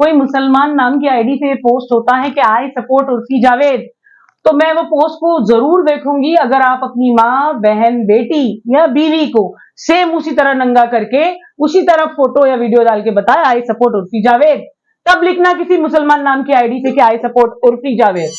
कोई मुसलमान नाम की आईडी पे पोस्ट होता है कि आई सपोर्ट उर्फी जावेद, तो मैं वो पोस्ट को जरूर देखूंगी। अगर आप अपनी माँ, बहन, बेटी या बीवी को सेम उसी तरह नंगा करके उसी तरह फोटो या वीडियो डाल के बताए आई सपोर्ट उर्फी जावेद, तब लिखना किसी मुसलमान नाम की आईडी से कि आई सपोर्ट उर्फी जावेद।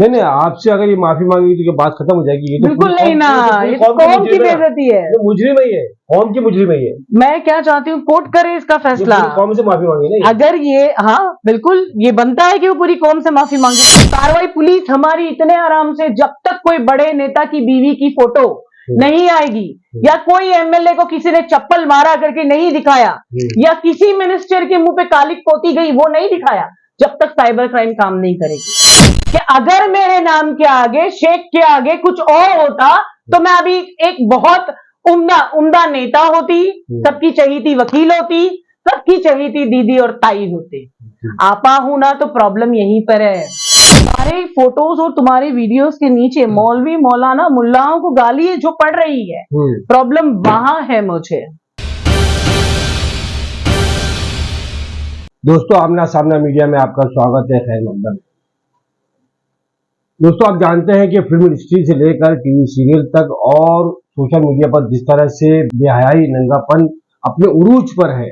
नहीं, आपसे अगर ये माफी मांगी तो बात खत्म हो जाएगी। ये तो बिल्कुल नहीं ना, ये कौम की बेइज्जती है, मुजरिम ही है, कौम की मुजरिम ही है। मैं क्या चाहती हूँ, कोर्ट करे इसका फैसला। कौम से माफी मांगे ना, अगर ये, हाँ बिल्कुल ये बनता है कि वो पूरी कौम से माफी मांगे। कार्रवाई पुलिस हमारी इतने आराम से, जब तक कोई बड़े नेता की बीवी की फोटो नहीं आएगी या कोई एमएलए को किसी ने चप्पल मारा करके नहीं दिखाया या किसी मिनिस्टर के मुंह पे कालिक पोती गई वो नहीं दिखाया, जब तक साइबर क्राइम काम नहीं करेगी। कि अगर मेरे नाम के आगे, शेख के आगे कुछ और होता तो मैं अभी एक बहुत उम्दा नेता होती, सबकी चहीती वकील होती, सबकी चहीती दीदी और ताई होती। आपा हूं ना, तो प्रॉब्लम यहीं पर है। तुम्हारे फोटोज और तुम्हारे वीडियोस के नीचे मौलवी, मौलाना, मुल्लाओं को गाली जो पड़ रही है, प्रॉब्लम वहां है। मुझे दोस्तों, आमना सामना मीडिया में आपका स्वागत है। खैर मकदम। दोस्तों, आप जानते हैं कि फिल्म इंडस्ट्री से लेकर टीवी सीरियल तक और सोशल मीडिया पर जिस तरह से बेहयाई, नंगापन अपने उरूज पर है,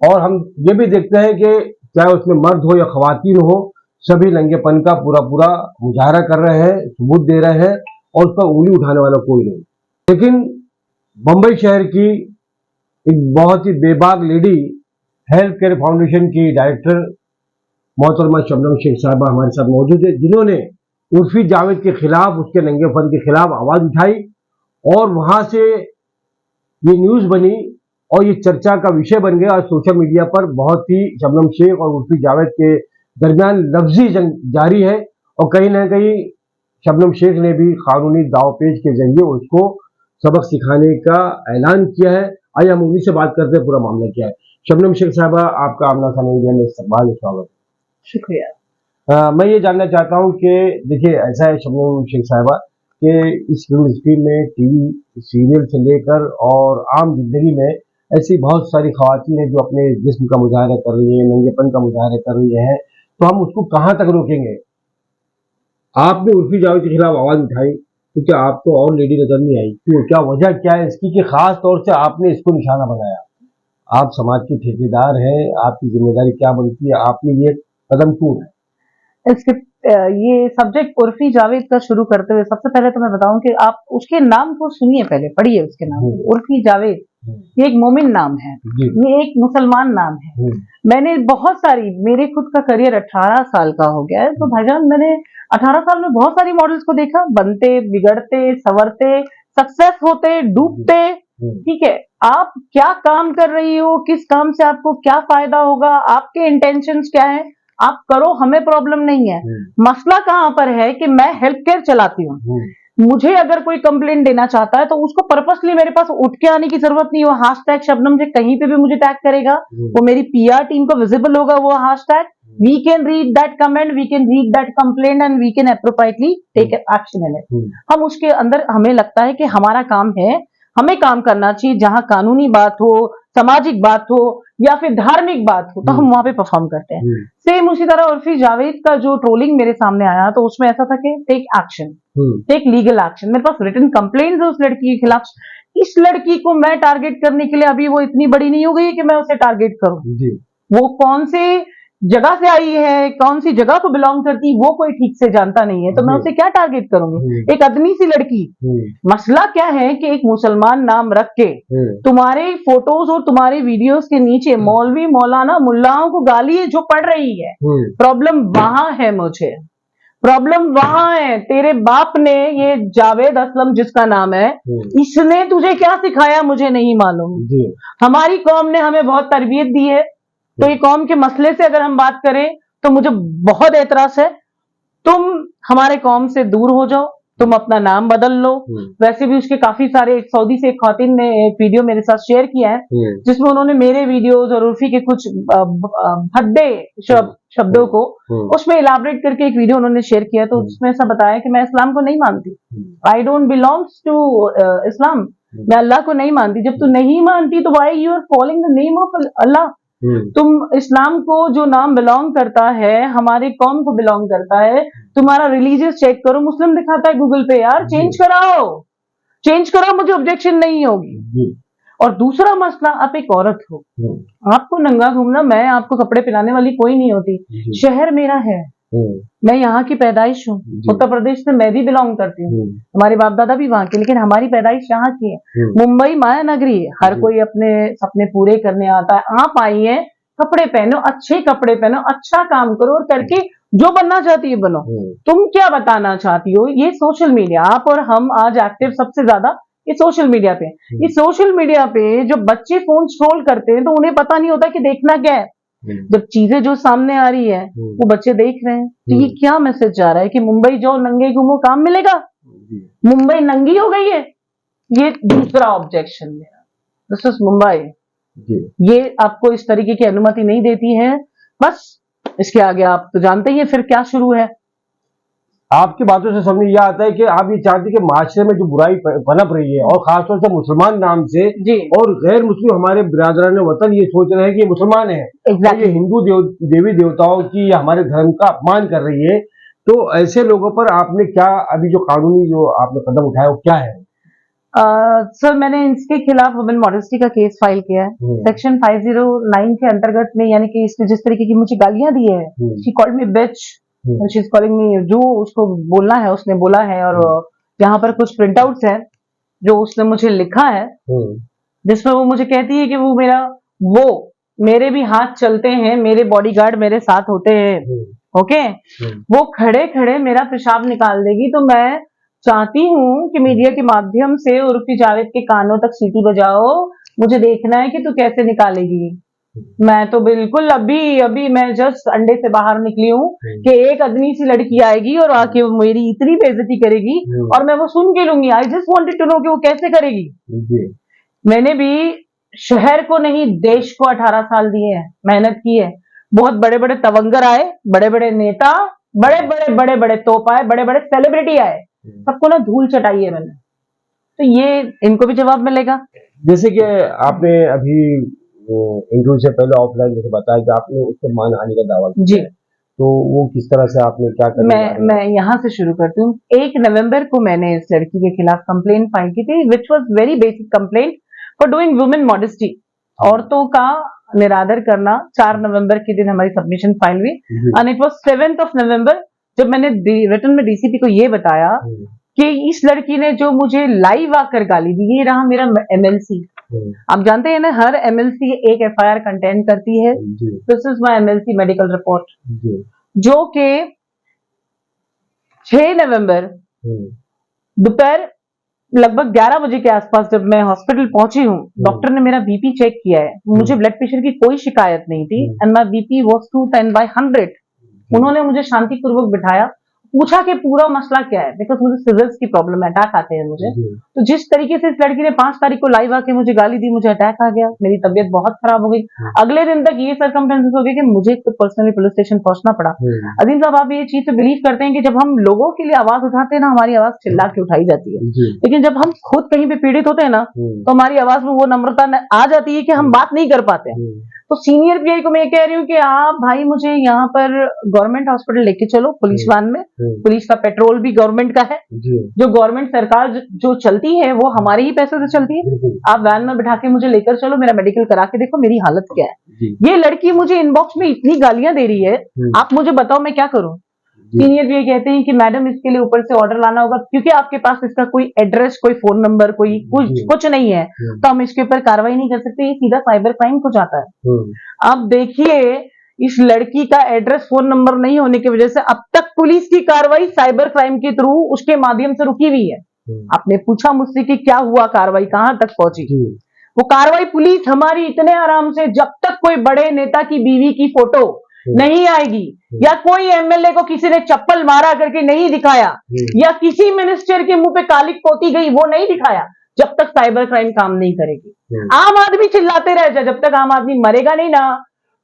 और हम ये भी देखते हैं कि चाहे उसमें मर्द हो या खवातीन हो, सभी नंगेपन का पूरा मुजाहरा कर रहे हैं, सबूत दे रहे हैं और उस पर उंगली उठाने वाला कोई नहीं। लेकिन बंबई शहर की एक बहुत ही बेबाक लेडी, हेल्थ केयर फाउंडेशन की डायरेक्टर मोहतरमा शबनम शेख साहबा हमारे साथ मौजूद है, जिन्होंने उर्फी जावेद के खिलाफ, उसके नंगेपन के खिलाफ आवाज उठाई और वहां से ये न्यूज बनी और ये चर्चा का विषय बन गया। और सोशल मीडिया पर बहुत ही शबनम शेख और उर्फी जावेद के दरमियान लफ्जी जंग जारी है और कहीं ना कहीं शबनम शेख ने भी कानूनी दावपेच के जरिए उसको सबक सिखाने का ऐलान किया है। आइए हम उन्हीं से बात करते हैं, पूरा मामला क्या है। शबनम शेख साहबा, आपका आमना सामना मीडिया में इस्तकबाल, स्वागत। शुक्रिया। मैं ये जानना चाहता हूँ कि देखिए, ऐसा है शबनम शेख साहबा कि इस फिल्म इंडस्ट्री में टीवी सीरियल से लेकर और आम जिंदगी में ऐसी बहुत सारी खवातीन हैं जो अपने जिस्म का मुजाहरा कर रही है, नंगेपन का मुजाहरा कर रही है, तो हम उसको कहाँ तक रोकेंगे? आपने उर्फी जावेद के खिलाफ आवाज उठाई क्योंकि आपको और लेडी नजर नहीं आई, क्यों, क्या वजह क्या है इसकी कि खास तौर से आपने इसको निशाना बनाया? आप समाज के ठेकेदार हैं, आपकी जिम्मेदारी क्या बनती है, आपने ये कदम क्यों उठाया? इसके ये सब्जेक्ट उर्फी जावेद का शुरू करते हुए सबसे पहले तो मैं बताऊं कि आप उसके नाम को सुनिए, पहले पढ़िए उसके नाम। उर्फी जावेद ये एक मोमिन नाम है, ये एक मुसलमान नाम है। मैंने बहुत सारी, मेरे खुद का करियर 18 साल का हो गया है, तो भाईजान मैंने 18 साल में बहुत सारी मॉडल्स को देखा, बनते, बिगड़ते, संवरते, सक्सेस होते, डूबते। ठीक है, आप क्या काम कर रही हो, किस काम से आपको क्या फायदा होगा, आपके इंटेंशंस क्या है, आप करो, हमें प्रॉब्लम नहीं है। मसला कहां पर है कि मैं हेल्थ केयर चलाती हूँ, मुझे अगर कोई कंप्लेंट देना चाहता है तो उसको पर्पसली मेरे पास उठ के आने की जरूरत नहीं। वो हैशटैग शबनम से कहीं पे भी मुझे टैग करेगा, वो मेरी पीआर टीम को विजिबल होगा वो hashtag. We can read that comment, we can read that complaint and we can appropriately take action in it. हम उसके अंदर, हमें लगता है कि हमारा काम है, हमें काम करना चाहिए, जहां कानूनी बात हो, सामाजिक बात हो या फिर धार्मिक बात हो, तो हम वहां पे परफॉर्म करते हैं। सेम उसी तरह उर्फी जावेद का जो ट्रोलिंग मेरे सामने आया, तो उसमें ऐसा था कि take action, take legal action. मेरे पास रिटन कंप्लेंट्स है उस लड़की के खिलाफ। इस लड़की को मैं टारगेट करने के लिए, अभी वो इतनी बड़ी नहीं हो गई है कि मैं उसे टारगेट करूं। वो कौन से जगह से आई है, कौन सी जगह को बिलोंग करती, वो कोई ठीक से जानता नहीं है, तो मैं उसे क्या टारगेट करूंगी? एक अदनी सी लड़की। मसला क्या है कि एक मुसलमान नाम रख के तुम्हारे फोटोज और तुम्हारे वीडियोस के नीचे मौलवी, मौलाना, मुल्लाओं को गाली जो पड़ रही है, प्रॉब्लम वहां है। मुझे प्रॉब्लम वहां है। तेरे बाप ने, ये जावेद असलम जिसका नाम है, इसने तुझे क्या सिखाया मुझे नहीं मालूम। हमारी कौम ने हमें बहुत तरबियत दी है, तो ये कौम के मसले से अगर हम बात करें तो मुझे बहुत एतराज है। तुम हमारे कौम से दूर हो जाओ, तुम अपना नाम बदल लो। वैसे भी उसके काफी सारे, एक सऊदी से एक खातिन ने एक वीडियो मेरे साथ शेयर किया है जिसमें उन्होंने मेरे वीडियोस और उर्फी के कुछ भद्दे शब्दों को उसमें इलाबरेट करके एक वीडियो उन्होंने शेयर किया। तो उसमें ऐसा बताया कि मैं इस्लाम को नहीं मानती, I don't belongs to Islam, मैं अल्लाह को नहीं मानती। जब तू नहीं मानती तो why you are calling the name of Allah? तुम इस्लाम को जो नाम बिलोंग करता है, हमारे कौम को बिलोंग करता है, तुम्हारा रिलीजियस चेक करो, मुस्लिम दिखाता है गूगल पे, यार चेंज कराओ, मुझे ऑब्जेक्शन नहीं होगी। और दूसरा मसला, आप एक औरत हो, आपको नंगा घूमना, मैं आपको कपड़े पहनाने वाली कोई नहीं होती, शहर मेरा है, मैं यहाँ की पैदाइश हूँ, उत्तर प्रदेश में मैं भी बिलोंग करती हूँ, हमारे बाप दादा भी वहां के, लेकिन हमारी पैदाइश यहाँ की है। मुंबई माया नगरी है, हर कोई अपने सपने पूरे करने आता है। आप आई है, कपड़े पहनो, अच्छे कपड़े पहनो, अच्छा काम करो और करके जो बनना चाहती है बनो। तुम क्या बताना चाहती हो? ये सोशल मीडिया, आप और हम आज एक्टिव सबसे ज्यादा ये सोशल मीडिया पे। ये सोशल मीडिया पे जो बच्चे फोन स्क्रॉल करते हैं तो उन्हें पता नहीं होता कि देखना क्या है। जब चीजें जो सामने आ रही है वो बच्चे देख रहे हैं, तो ये क्या मैसेज जा रहा है कि मुंबई जाओ नंगे घूमो काम मिलेगा, मुंबई नंगी हो गई है। ये दूसरा ऑब्जेक्शन मेरा, दिस इज मुंबई, ये आपको इस तरीके की अनुमति नहीं देती है। बस इसके आगे आप तो जानते ही हैं फिर क्या शुरू है। आपकी बातों से समझ यह आता है कि आप ये चाहते हैं कि माशरे में जो बुराई पनप रही है और खासतौर से मुसलमान नाम से और गैर मुस्लिम हमारे बिरादरान वतन ये सोच रहे हैं कि ये मुसलमान है, ये हिंदू देवी देवताओं की या हमारे धर्म का अपमान कर रही है, तो ऐसे लोगों पर आपने क्या अभी जो कानूनी जो आपने कदम उठाया वो क्या है? सर मैंने इसके खिलाफ वुमेन मॉडेस्टी का केस फाइल किया है सेक्शन 509 के अंतर्गत में, यानी कि इसने जिस तरीके की मुझे गालियां दी है, she called me bitch, she is calling me, जो उसको बोलना है उसने बोला है। और यहाँ पर कुछ प्रिंट आउट्स है जो उसने मुझे लिखा है, जिसमें वो मुझे कहती है कि वो मेरे भी हाथ चलते हैं, मेरे बॉडीगार्ड मेरे साथ होते हैं, ओके, वो खड़े खड़े मेरा पेशाब निकाल देगी। तो मैं चाहती हूँ कि मीडिया के माध्यम से उर्फी जावेद के कानों तक सीटी बजाओ, मुझे देखना है कि तू कैसे निकालेगी। मैं तो बिल्कुल अभी मैं जस्ट अंडे से बाहर निकली हूँ कि एक अदनी सी लड़की आएगी और आके मेरी इतनी बेइज्जती करेगी और मैं वो सुन के लूंगी। I just wanted to know कि वो कैसे करेगी। मैंने भी शहर को नहीं देश को 18 साल दिए हैं, मेहनत की है, बहुत बड़े बड़े तवंगर आए, बड़े बड़े नेता, बड़े बड़े तोप आए, बड़े बड़े सेलिब्रिटी आए, सबको ना धूल चटाई है मैंने, तो ये इनको भी जवाब मिलेगा। जैसे कि आपने अभी इंटरव्यू से पहले ऑफलाइन जैसे बताया कि आपने उससे मानहानि का दावा किया जी, तो वो किस तरह से आपने क्या करना मैं यहाँ से शुरू करती हूँ। 1 नवंबर को मैंने इस लड़की के खिलाफ कंप्लेंट फाइल की थी, which was very basic complaint for doing women modesty, औरतों का निरादर करना। 4 नवंबर के दिन हमारी सबमिशन फाइल हुई and it was 7th of November जब मैंने रिटर्न में डीसीपी को ये बताया कि इस लड़की ने जो मुझे लाइव आकर गाली दी, ये रहा मेरा एमएलसी। आप जानते हैं ना, हर एमएलसी एक एफआईआर कंटेन करती है। This is my MLC medical report, जो कि 6 नवंबर दोपहर लगभग 11 बजे के आसपास जब मैं हॉस्पिटल पहुंची हूँ, डॉक्टर ने मेरा बीपी चेक किया है, मुझे ब्लड प्रेशर की कोई शिकायत नहीं थी एंड माय बीपी वाज 210/100। उन्होंने मुझे शांतिपूर्वक बिठाया, पूछा कि पूरा मसला क्या है, बिकॉज मुझे सीजर्स की प्रॉब्लम है, अटैक आते हैं मुझे। तो जिस तरीके से इस लड़की ने 5 तारीख को लाइव आके मुझे गाली दी, मुझे अटैक आ गया, मेरी तबीयत बहुत खराब हो गई। अगले दिन तक ये सर्कमस्टेंसेस हो गए कि मुझे तो पर्सनली पुलिस स्टेशन पहुंचना पड़ा। अजीम साहब, आप ये चीज तो बिलीव करते हैं कि जब हम लोगों के लिए आवाज उठाते हैं ना, हमारी आवाज चिल्ला के उठाई जाती है, लेकिन जब हम खुद कहीं पे पीड़ित होते हैं ना, तो हमारी आवाज में वो नम्रता आ जाती है कि हम बात नहीं कर पाते। तो सीनियर पीआई को मैं कह रही हूँ कि आप भाई मुझे यहाँ पर गवर्नमेंट हॉस्पिटल लेके चलो, पुलिस वान में, पुलिस का पेट्रोल भी गवर्नमेंट का है, जो गवर्नमेंट सरकार जो चलती है वो हमारे ही पैसे से चलती है। आप वैन में बिठा के मुझे लेकर चलो, मेरा मेडिकल करा के देखो मेरी हालत क्या है। ये लड़की मुझे इनबॉक्स में इतनी गालियां दे रही है, आप मुझे बताओ मैं क्या करूं। सीनियर भी कहते हैं कि मैडम इसके लिए ऊपर से ऑर्डर लाना होगा, क्योंकि आपके पास इसका कोई एड्रेस, कोई फोन नंबर, कोई कुछ नहीं है, तो हम इसके ऊपर कार्रवाई नहीं कर सकते, ये सीधा साइबर क्राइम को जाता है। अब देखिए, इस लड़की का एड्रेस, फोन नंबर नहीं होने की वजह से अब तक पुलिस की कार्रवाई साइबर क्राइम के थ्रू उसके माध्यम से रुकी हुई है। आपने पूछा मुझसे कि क्या हुआ, कार्रवाई कहां तक पहुंची, वो कार्रवाई पुलिस हमारी इतने आराम से, जब तक कोई बड़े नेता की बीवी की फोटो नहीं आएगी, या कोई एमएलए को किसी ने चप्पल मारा करके नहीं दिखाया, या किसी मिनिस्टर के मुंह पे कालिक पोती गई वो नहीं दिखाया, जब तक साइबर क्राइम काम नहीं करेगी। आम आदमी चिल्लाते रह जाए, जब तक आम आदमी मरेगा नहीं ना,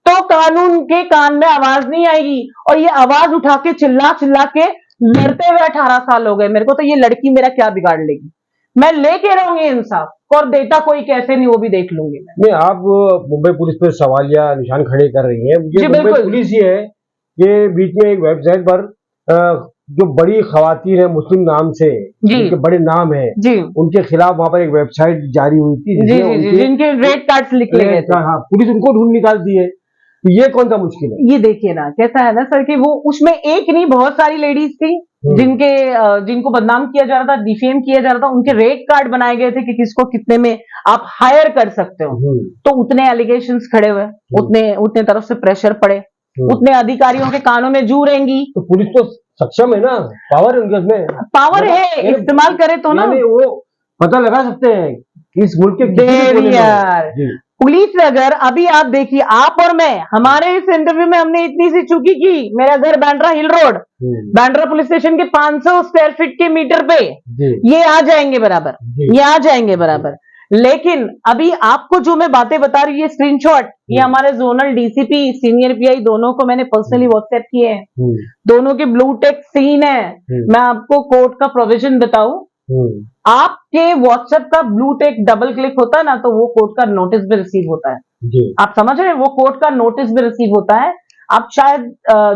तो कानून के कान में आवाज नहीं आएगी। और ये आवाज उठा के चिल्ला के लड़ते हुए 18 साल हो गए मेरे को, तो ये लड़की मेरा क्या बिगाड़ लेगी। मैं लेके रहूंगी इंसाफ, और देता कोई कैसे नहीं वो भी देख लूंगी मैं। नहीं, आप मुंबई पुलिस पर सवालिया निशान खड़े कर रही हैं। ये मुंबई पुलिस ही है कि बीच में एक वेबसाइट पर जो बड़ी खवातीन है मुस्लिम नाम से, जिनके बड़े नाम है, उनके खिलाफ वहां पर एक वेबसाइट जारी हुई थी जिनके रेड कार्ड्स निकले गए थे। हाँ, पुलिस उनको ढूंढ निकालती है। तो ये कौन सा मुश्किल है? ये देखिए ना कैसा है ना सर कि वो उसमें एक नहीं बहुत सारी लेडीज थी जिनको बदनाम किया जा रहा था, डिफेम किया जा रहा था, उनके रेट कार्ड बनाए गए थे कि किसको कितने में आप हायर कर सकते हो। तो उतने एलिगेशंस खड़े हुए, उतने तरफ से प्रेशर पड़े, उतने अधिकारियों के कानों में जू रहेंगी। तो पुलिस तो सक्षम है ना, पावर है उनके उसमें, पावर है, इस्तेमाल करे तो ना वो पता लगा सकते हैं कि इस मुल्क के यार पुलिस। अगर अभी आप देखिए, आप और मैं, हमारे इस इंटरव्यू में हमने इतनी सी चूकी की, मेरा घर बांद्रा हिल रोड, बांद्रा पुलिस स्टेशन के 500 स्क्वायर फीट के मीटर पे ये आ जाएंगे बराबर, ये आ जाएंगे बराबर। लेकिन अभी आपको जो मैं बातें बता रही हूँ, ये स्क्रीनशॉट, ये हमारे जोनल डीसीपी, सीनियर पीआई दोनों को मैंने पर्सनली व्हाट्सएप किए हैं। दोनों के ब्लू टेक सीन है। मैं आपको कोर्ट का प्रोविजन बताऊं, आपके व्हाट्सएप का ब्लू टेक डबल क्लिक होता है ना, तो वो कोर्ट का नोटिस भी रिसीव होता है। आप समझ रहे हैं, वो कोर्ट का नोटिस भी रिसीव होता है। आप शायद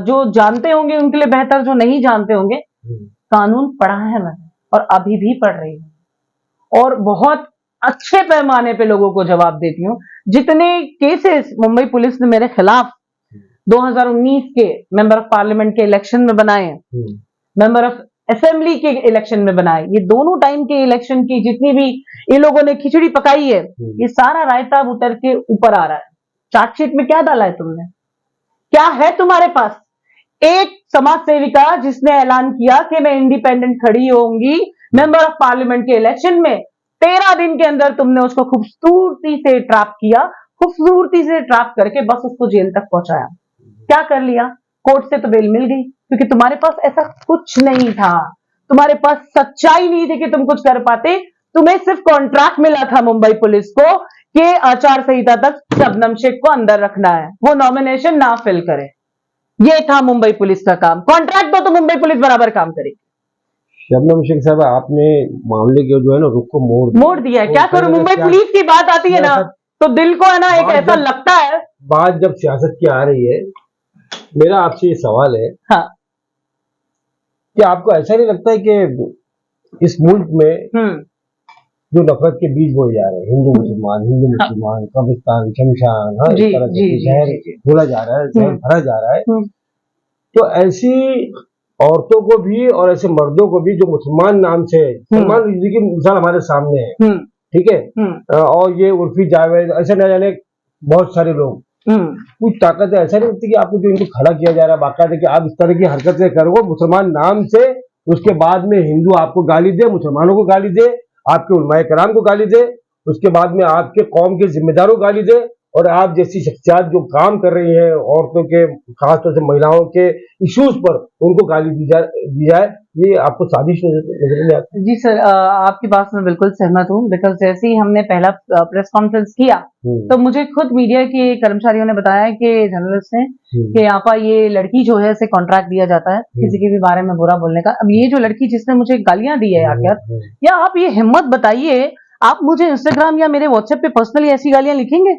जो जानते होंगे उनके लिए बेहतर, जो नहीं जानते होंगे, कानून पढ़ा है मैंने और अभी भी पढ़ रही हूं, और बहुत अच्छे पैमाने पे लोगों को जवाब देती हूँ। जितने केसेस मुंबई पुलिस ने मेरे खिलाफ 2019 के मेंबर ऑफ पार्लियामेंट के इलेक्शन में बनाए, मेंबर ऑफ असेंबली के इलेक्शन में बनाए, ये दोनों टाइम के इलेक्शन की जितनी भी इन लोगों ने खिचड़ी पकाई है, ये सारा रायता उतर के ऊपर आ रहा है। चार्जशीट में क्या डाला है तुमने? क्या है तुम्हारे पास? एक समाज सेविका जिसने ऐलान किया कि मैं इंडिपेंडेंट खड़ी होंगी मेंबर ऑफ पार्लियामेंट के इलेक्शन में, 13 दिन के अंदर तुमने उसको खूबसूरती से ट्रैप किया, खूबसूरती से ट्रैप करके बस उसको जेल तक पहुंचाया। क्या कर लिया? कोर्ट से तो बेल मिल गई, क्योंकि तुम्हारे पास ऐसा कुछ नहीं था, तुम्हारे पास सच्चाई नहीं थी कि तुम कुछ कर पाते। तुम्हें सिर्फ कॉन्ट्रैक्ट मिला था मुंबई पुलिस को कि आचार संहिता तक शबनम शेख को अंदर रखना है, वो नॉमिनेशन ना फिल करे। ये था मुंबई पुलिस का काम। कॉन्ट्रैक्ट दो तो मुंबई पुलिस बराबर काम करेगी। शबनम शेख साहब, आपने मामले के जो है ना रुख को मोड़ दिया है। क्या करूं, मुंबई पुलिस की बात आती है ना तो दिल को है ना एक ऐसा लगता है। बात जब सियासत की आ रही है, मेरा आपसे ये सवाल है, हाँ, कि आपको ऐसा नहीं लगता है कि इस मुल्क में जो नफरत के बीज बोए जा रहे हैं, हिंदू मुसलमान, कब्रिस्तान, शमशान, हर तरह से जहर बोला जा रहा है, जहर भरा जा रहा है, तो ऐसी औरतों को भी और ऐसे मर्दों को भी जो मुसलमान नाम से, सलमान रुश्दी की मिसाल हमारे सामने है, ठीक है, और ये उर्फी जावेद, ऐसे न जाने बहुत सारे लोग, कुछ ताकत है, ऐसा नहीं लगती कि आपको जो इनको खड़ा किया जा रहा है बाकायदा कि आप इस तरह की हरकतें करो मुसलमान नाम से, उसके बाद में हिंदू आपको गाली दे, मुसलमानों को गाली दे, आपके उलमाए कराम को गाली दे, उसके बाद में आपके कौम के जिम्मेदारों को गाली दे, और आप जैसी शख्सियात जो काम कर रही हैं औरतों के, खासतौर से महिलाओं के इश्यूज पर, उनको गाली दी जाए, ये आपको साजिश नजर में आती है? जी सर, आपकी बात से मैं बिल्कुल सहमत हूँ। बिकॉज जैसे ही हमने पहला प्रेस कॉन्फ्रेंस किया तो मुझे खुद मीडिया के कर्मचारियों ने बताया कि जर्नलिस्ट ने कि यहाँ पर ये लड़की जो है इसे कॉन्ट्रैक्ट दिया जाता है किसी के भी बारे में बुरा बोलने का। अब ये जो लड़की जिसने मुझे गालियां दी है आखिर, या आप ये हिम्मत बताइए, आप मुझे इंस्टाग्राम या मेरे व्हाट्सएप पे पर्सनली ऐसी गालियां लिखेंगे?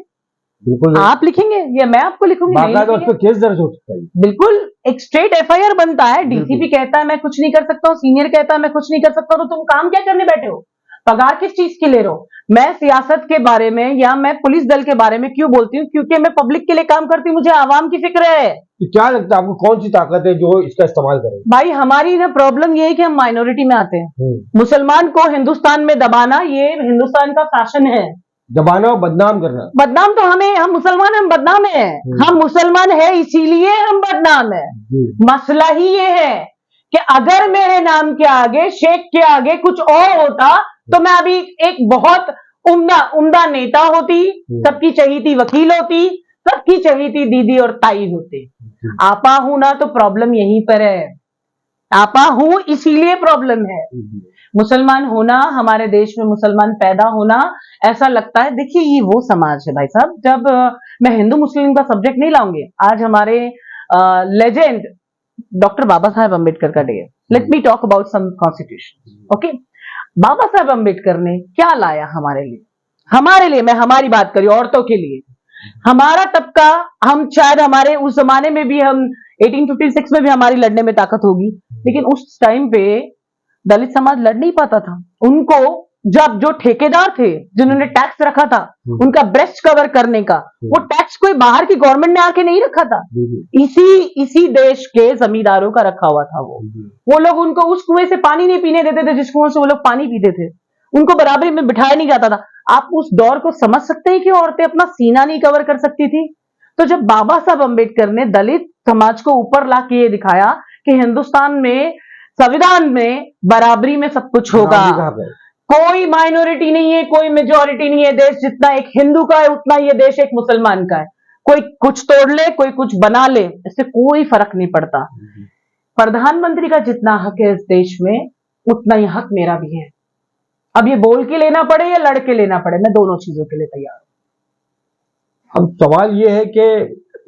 बिल्कुल आप लिखेंगे या मैं आपको लिखूंगी? उस पर केस दर्ज हो सकता है। बिल्कुल, एक स्ट्रेट एफआईआर बनता है। डीसीपी कहता है मैं कुछ नहीं कर सकता हूँ, सीनियर कहता है मैं कुछ नहीं कर सकता हूँ, तो तुम काम क्या करने बैठे हो? पगार किस चीज के ले रहे हो? मैं सियासत के बारे में या मैं पुलिस दल के बारे में क्यों बोलती हूँ? क्योंकि मैं पब्लिक के लिए काम करती हूँ, मुझे आवाम की फिक्र है। क्या लगता है आपको कौन सी ताकत है जो इसका इस्तेमाल करे? भाई हमारी ना प्रॉब्लम ये है कि हम माइनॉरिटी में आते हैं। मुसलमान को हिंदुस्तान में दबाना ये हिंदुस्तान का फैशन है, दबाना और बदनाम करना। बदनाम तो हम मुसलमान, हम बदनाम है। हम मुसलमान है इसीलिए हम बदनाम है। मसला ही ये है कि अगर मेरे नाम के आगे, शेख के आगे कुछ और होता तो मैं अभी एक बहुत उम्दा नेता होती, सबकी चहीती वकील होती, सबकी चहीती दीदी और ताई होती। आपा हूं ना तो प्रॉब्लम यहीं पर है, आपा हूं इसीलिए प्रॉब्लम है। मुसलमान होना, हमारे देश में मुसलमान पैदा होना, ऐसा लगता है। देखिए ये वो समाज है भाई साहब, जब मैं हिंदू मुस्लिम का सब्जेक्ट नहीं लाऊंगी, आज हमारे लेजेंड डॉक्टर बाबा साहेब अम्बेडकर का डे है। Let me talk about some constitution, okay. Baba Sahab Ambedkar ने क्या लाया हमारे लिए, मैं हमारी बात करी, औरतों के लिए। हमारा तबका, हम शायद हमारे उस जमाने में भी, हम 1856 में भी हमारी लड़ने में ताकत होगी, लेकिन उस टाइम पे दलित समाज लड़ नहीं पाता था। उनको जब जो ठेकेदार थे जिन्होंने टैक्स रखा था उनका ब्रेस्ट कवर करने का, वो टैक्स कोई बाहर की गवर्नमेंट ने आके नहीं रखा था, इसी देश के जमींदारों का रखा हुआ था। वो लोग उनको उस कुएं से पानी नहीं पीने देते थे जिस कुएं से वो लोग पानी पीते थे, उनको बराबरी में बिठाया नहीं जाता था। आप उस दौर को समझ सकते हैं कि औरतें अपना सीना नहीं कवर कर सकती थी। तो जब बाबा साहब अम्बेडकर ने दलित समाज को ऊपर ला के ये दिखाया कि हिंदुस्तान में संविधान में बराबरी में सब कुछ होगा, कोई माइनॉरिटी नहीं है, कोई मेजॉरिटी नहीं है, देश जितना एक हिंदू का है उतना ये देश एक मुसलमान का है, कोई कुछ तोड़ ले कोई कुछ बना ले, इससे कोई फर्क नहीं पड़ता। प्रधानमंत्री का जितना हक है इस देश में उतना ही हक मेरा भी है। अब ये बोल के लेना पड़े या लड़ के लेना पड़े, मैं दोनों चीजों के लिए तैयार हूं। अब सवाल ये है कि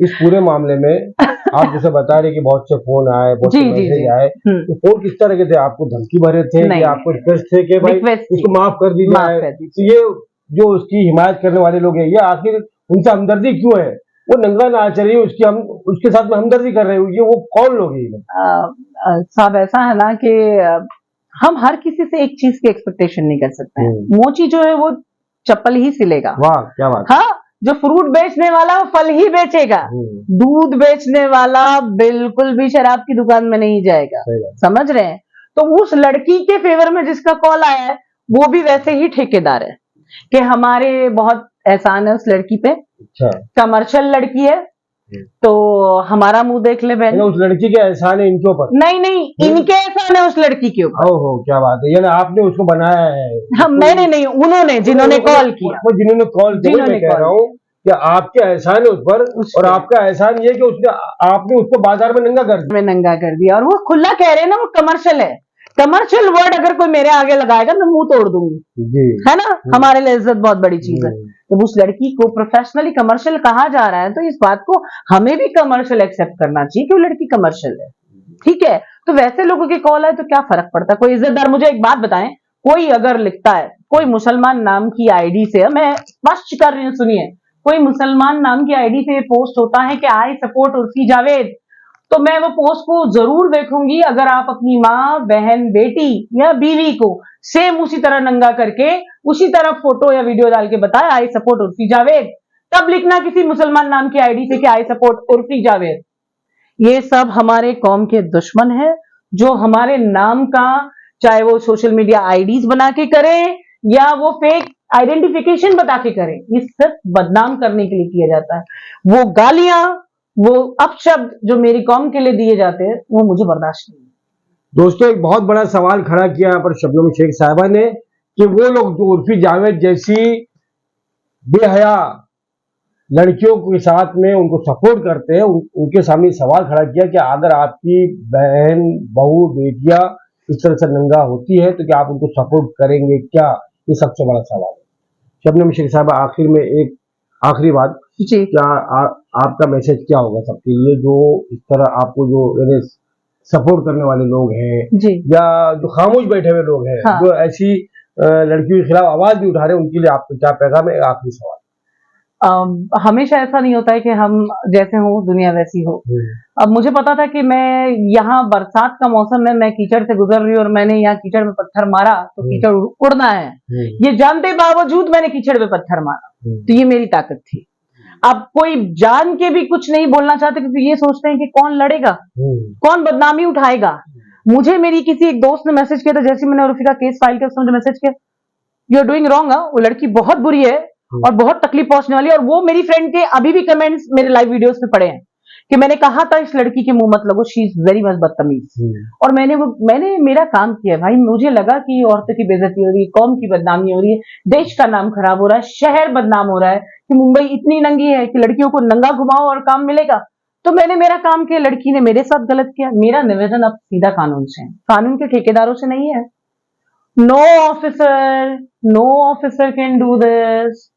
इस पूरे मामले में आप जैसे बता रहे कि बहुत से फोन आए, बहुत से मैसेज आए, तो फोन किस तरह के थे? आपको धमकी भरे थे कि आपको रिक्वेस्ट थे कि भाई इसको माफ कर दी जाए? तो ये जो उसकी हिमायत करने वाले लोग हैं, ये आखिर उनसे हमदर्दी क्यों है? वो नंगा नाच रही है, उसकी हम उसके साथ में हमदर्दी कर रहे हो, ये वो कौन लोग हैं? साहब ऐसा है ना कि हम हर किसी से एक चीज की एक्सपेक्टेशन नहीं कर सकते हैं। मोची जो है वो चप्पल ही सिलेगा। वाह क्या बात। हाँ, जो फ्रूट बेचने वाला वो फल ही बेचेगा, दूध बेचने वाला बिल्कुल भी शराब की दुकान में नहीं जाएगा, समझ रहे हैं? तो उस लड़की के फेवर में जिसका कॉल आया है वो भी वैसे ही ठेकेदार है कि हमारे बहुत एहसान है उस लड़की पे। अच्छा। कमर्शियल लड़की है तो हमारा मुंह देख ले बहन। उस लड़की के एहसान है इनके ऊपर? नहीं, इनके एहसान है उस लड़की के ऊपर। ओहो क्या बात है, यानी आपने उसको बनाया है? हम मैंने नहीं, उन्होंने, जिन्होंने कॉल किया, जिन्होंने कॉल किया। मैं कह रहा हूँ कि आपके एहसान है उस पर, और आपका एहसान ये कि उसने आपने उसको बाजार में नंगा कर दिया। और वो खुला कह रहे हैं ना वो कमर्शियल है। कमर्शियल वर्ड अगर कोई मेरे आगे लगाएगा मैं मुंह तोड़ दूंगी, है ना? हमारे लिए इज्जत बहुत बड़ी चीज है। जब उस लड़की को प्रोफेशनली कमर्शियल कहा जा रहा है तो इस बात को हमें भी कमर्शियल एक्सेप्ट करना चाहिए कि वो लड़की कमर्शियल है, ठीक है? तो वैसे लोगों के कॉल आए तो क्या फर्क पड़ता है? कोई इज्जतदार, मुझे एक बात बताएं, कोई अगर लिखता है कोई मुसलमान नाम की आईडी से, मैं स्पष्ट कर रही हूँ सुनिए, कोई मुसलमान नाम की आईडी से पोस्ट होता है कि आई सपोर्ट उर्फी जावेद, तो मैं वो पोस्ट को जरूर देखूंगी। अगर आप अपनी माँ, बहन, बेटी या बीवी को सेम उसी तरह नंगा करके उसी तरह फोटो या वीडियो डाल के बताए आई सपोर्ट उर्फी जावेद, तब लिखना किसी मुसलमान नाम की आईडी से कि आई सपोर्ट उर्फी जावेद। ये सब हमारे कौम के दुश्मन है जो हमारे नाम का, चाहे वो सोशल मीडिया आईडीज बना के करें या वो फेक आइडेंटिफिकेशन बता के करें, ये सिर्फ बदनाम करने के लिए किया जाता है। वो गालियां, वो अपशब्द जो मेरी कौम के लिए दिए जाते हैं वो मुझे बर्दाश्त नहीं है। दोस्तों एक बहुत बड़ा सवाल खड़ा किया यहाँ पर शबनम शेख साहिबा ने कि वो लोग जो उर्फी जावेद जैसी बेहया लड़कियों के साथ में उनको सपोर्ट करते हैं, उनके सामने सवाल खड़ा किया कि अगर आपकी बहन, बहू, बेटियां इस तरह से नंगा होती है तो क्या आप उनको सपोर्ट करेंगे क्या? ये सबसे बड़ा सवाल है। शबनम शेख साहिबा आखिर में एक आखिरी बात, क्या आपका मैसेज क्या होगा सबके लिए जो इस तरह आपको जो सपोर्ट करने वाले लोग हैं या जो खामोश बैठे हुए लोग हैं, हाँ। जो ऐसी लड़कियों के खिलाफ आवाज भी उठा रहे हैं, उनके लिए आपको क्या पैगाम है? आखिरी सवाल। हमेशा ऐसा नहीं होता है कि हम जैसे हो दुनिया वैसी हो। अब मुझे पता था कि मैं यहाँ बरसात का मौसम में मैं कीचड़ से गुजर रही हूँ और मैंने यहाँ कीचड़ में पत्थर मारा तो कीचड़ उड़ना है, ये जानते बावजूद मैंने कीचड़ में पत्थर मारा, तो ये मेरी ताकत थी। अब कोई जान के भी कुछ नहीं बोलना चाहते क्योंकि ये सोचते हैं कि कौन लड़ेगा, कौन बदनामी उठाएगा। मुझे मेरी किसी एक दोस्त ने मैसेज किया था, जैसे मैंने उर्फी का केस फाइल किया उसने मुझे मैसेज किया, यू आर डूइंग रॉन्ग, वो लड़की बहुत बुरी है और बहुत तकलीफ पहुंचने वाली है। और वो मेरी फ्रेंड के अभी भी कमेंट्स मेरे लाइव वीडियोस पे पड़े हैं कि मैंने कहा था इस लड़की के मुंह मत लगो, शी इज वेरी मच बदतमीज। और मैंने मेरा काम किया भाई, मुझे लगा कि औरतों की बेइज्जती हो रही है, कौम की बदनामी हो रही है, देश का नाम खराब हो रहा है, शहर बदनाम हो रहा है कि मुंबई इतनी नंगी है कि लड़कियों को नंगा घुमाओ और काम मिलेगा। तो मैंने मेरा काम किया, लड़की ने मेरे साथ गलत किया। मेरा निवेदन अब सीधा कानून से है, कानून के ठेकेदारों से नहीं है। No officer can do this.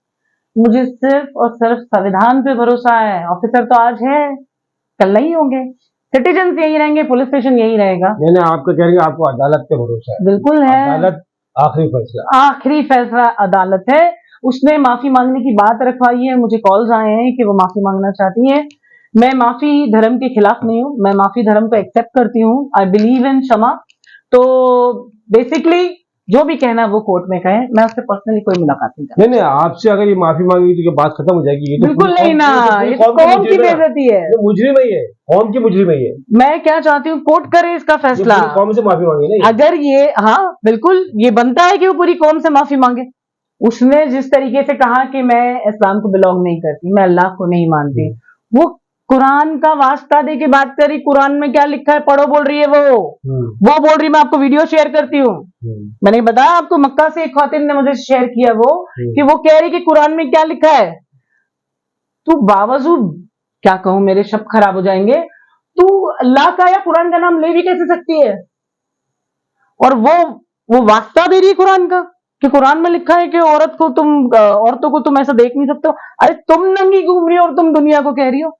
मुझे सिर्फ और सिर्फ संविधान पे भरोसा है। ऑफिसर तो आज है, कल नहीं होंगे, सिटीजन यही रहेंगे, पुलिस स्टेशन यही रहेगा। नहीं, आप कह रहे हैं आपको अदालत पे भरोसा है? बिल्कुल है। अदालत आखिरी फैसला अदालत है। उसने माफी मांगने की बात रखवाई है, मुझे कॉल्स आए हैं कि वो माफी मांगना चाहती है। मैं माफी धर्म के खिलाफ नहीं हूँ, मैं माफी धर्म को एक्सेप्ट करती हूँ। आई बिलीव इन क्षमा। तो बेसिकली जो भी कहना वो कोर्ट में कहे, मैं उससे पर्सनली कोई मुलाकात नहीं करती। नहीं, आपसे अगर ये माफी मांगी तो बात खत्म हो जाएगी। ये तो बिल्कुल नहीं ना, ये कौम की बेइज्जती है, मुजरिम ही है, कौम की मुजरिम ही है। मैं क्या चाहती हूँ, कोर्ट करे इसका फैसला। कौम से माफी मांगी नहीं, अगर ये, हाँ बिल्कुल ये बनता है कि वो पूरी कौम से माफी मांगे। उसने जिस तरीके से कहा कि मैं इस्लाम को बिलोंग नहीं करती, मैं अल्लाह को नहीं मानती, वो कुरान का वास्ता दे के बात करी। कुरान में क्या लिखा है पढ़ो बोल रही है वो बोल रही, मैं आपको वीडियो शेयर करती हूँ। मैंने बताया आपको, मक्का से एक खातिन ने मुझे शेयर किया वो कि वो कह रही कि कुरान में क्या लिखा है। तू बावजूद, क्या कहूं, मेरे शब्द खराब हो जाएंगे, तू अल्लाह का या कुरान का नाम ले भी कैसे सकती है? और वो वास्ता दे रही है कुरान का कि कुरान में लिखा है कि औरतों को तुम ऐसा देख नहीं सकते हो। अरे तुम नंगी घूम रही हो और तुम दुनिया को कह रही हो।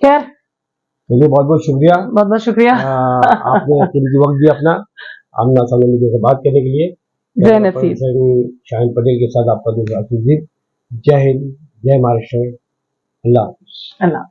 खैर, चलिए, बहुत बहुत शुक्रिया, बहुत बहुत शुक्रिया आपने कीमती वक्त दिया अपना आमना सामने मीडिया से बात करने के लिए। जय नसीब। शाहीन पटेल के साथ आपका दूसरा अजीब। जय हिंद, जय महाराष्ट्र, अल्लाह। अल्लाह।